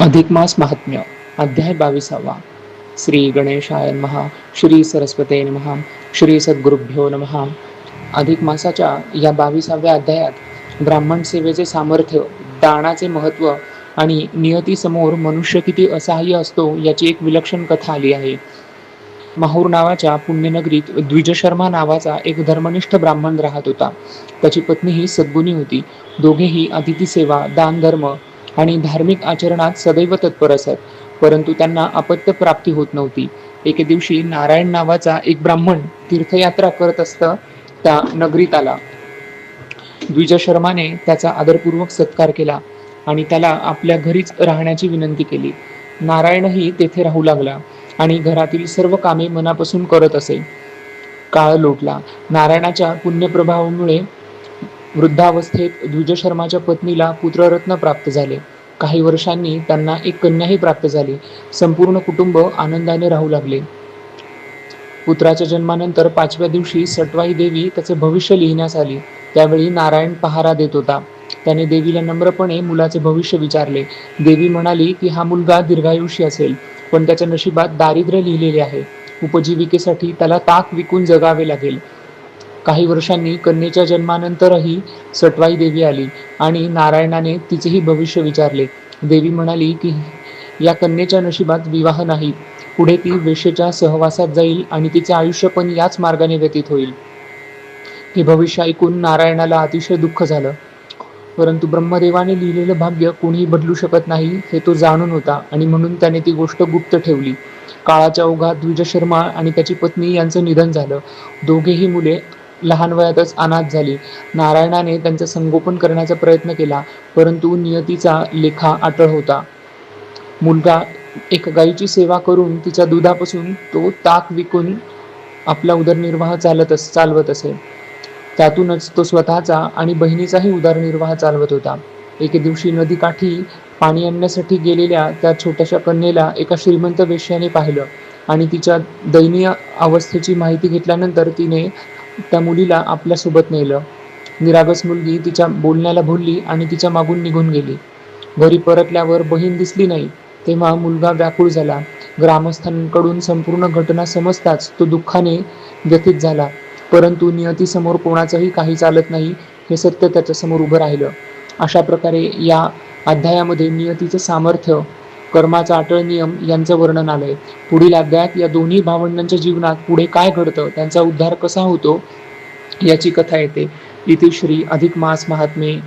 अधिक मास महात्म्य अध्याय 22. श्री गणेशाय नमः. श्री सरस्वते नमः. श्री सद्गुरुभ्यो नमः. अधिक मासाच्या या 22व्या अध्यायात ब्राह्मण सेवेचे सामर्थ्य, दानाचे महत्व आणि नियतीसमोर मनुष्य किती असहाय्य असतो याची एक विलक्षण कथा आली आहे. माहूर नावाच्या पुण्यनगरीत द्विजशर्मा नावाचा एक धर्मनिष्ठ ब्राह्मण राहत होता. त्याची पत्नी ही सद्गुणी होती. दोघेही अतिथी सेवा, दान धर्म आणि धार्मिक आचरणात सदैव तत्पर असत, परंतु त्यांना अपत्य प्राप्ती होत नव्हती. एके दिवशी नारायण नावाचा एक ब्राह्मण तीर्थयात्रा करत असता त्या नगरीत आला. द्विजशर्माने त्याचा आदरपूर्वक सत्कार केला आणि त्याला आपल्या घरीच राहण्याची विनंती केली. नारायणही तेथे राहू लागला आणि घरातील सर्व कामे मनापासून करत असे. काळ लोटला. नारायणाच्या पुण्यप्रभावामुळे वृद्धावस्थेत द्विजशर्माच्या पत्नीला पुत्ररत्न प्राप्त झाले. काही वर्षांनी त्यांना एक कन्याही प्राप्त झाली. संपूर्ण कुटुंब आनंदाने राहू लागले. पुत्राच्या जन्मानंतर 5व्या दिवशी सटवाई देवी त्याचे भविष्य लिहिण्यास आली. त्यावेळी नारायण पहारा देत होता. त्याने देवीला नम्रपणे मुलाचे भविष्य विचारले. देवी म्हणाली की हा मुलगा दीर्घायुष्य असेल, पण त्याच्या नशिबात दारिद्र्य लिहिलेले आहे. उपजीविकेसाठी त्याला ताक विकून जगावे लागेल. काही वर्षांनी कन्येच्या जन्मानंतरही सटवाई देवी आली आणि नारायणाने तिचेही भविष्य विचारले. देवी म्हणाली की या कन्येच्या नशिबात विवाह नाही. पुढे ती वेश्येच्या सहवासात जाईल आणि तिचे आयुष्य पण याच मार्गाने व्यतीत होईल. हे भविष्य ऐकून नारायणाला अतिशय दुःख झालं. परंतु ब्रह्मदेवाने लिहिलेलं भाग्य कोणीही बदलू शकत नाही हे तो जाणून होता आणि म्हणून त्याने ती गोष्ट गुप्त ठेवली. काळाच्या ओघात द्विजशर्मा आणि त्याची पत्नी यांचं निधन झालं. दोघेही मुले लहान वयातच अनाथ झाली. नारायणाने त्यांचं संगोपन करण्याचा प्रयत्न केला, परंतु नियतीचा लेखा अटळ होता. मुलगा एक गायीची सेवा करून तिच्या दुधापासून तो ताक विकून आपला उदरनिर्वाह चालवत असे. त्यातूनच तो स्वतःचा आणि बहिणीचाही उदरनिर्वाह चालवत होता. एके दिवशी नदीकाठी पाणी आणण्यासाठी गेलेल्या त्या छोट्याशा कन्येला एका श्रीमंत वेश्याने पाहिलं आणि तिच्या दयनीय अवस्थेची माहिती घेतल्यानंतर तिने त्या मुलीला आपल्यासोबत नेलं. निरागस मुलगी तिच्या बोलण्याला भुलली आणि तिच्या मागून निघून गेली. घरी परतल्यावर बहीण दिसली नाही, तेव्हा मुलगा व्याकुळ झाला. ग्रामस्थांकडून संपूर्ण घटना समजताच तो दुःखाने व्यथित झाला. परंतु नियतीसमोर कोणाचंही काही चालत नाही हे सत्य त्याच्यासमोर उभं राहिलं. अशा प्रकारे या अध्यायामध्ये नियतीचं सामर्थ्य, कर्माचा अटळ नियम यांचं वर्णन आलंय. पुढील अध्यायात या दोन्ही भावंडांच्या जीवनात पुढे काय घडतं, त्यांचा उद्धार कसा होतो याची कथा येते. इति श्री अधिक मास महात्म्ये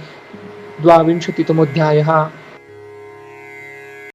22तमोऽध्यायः.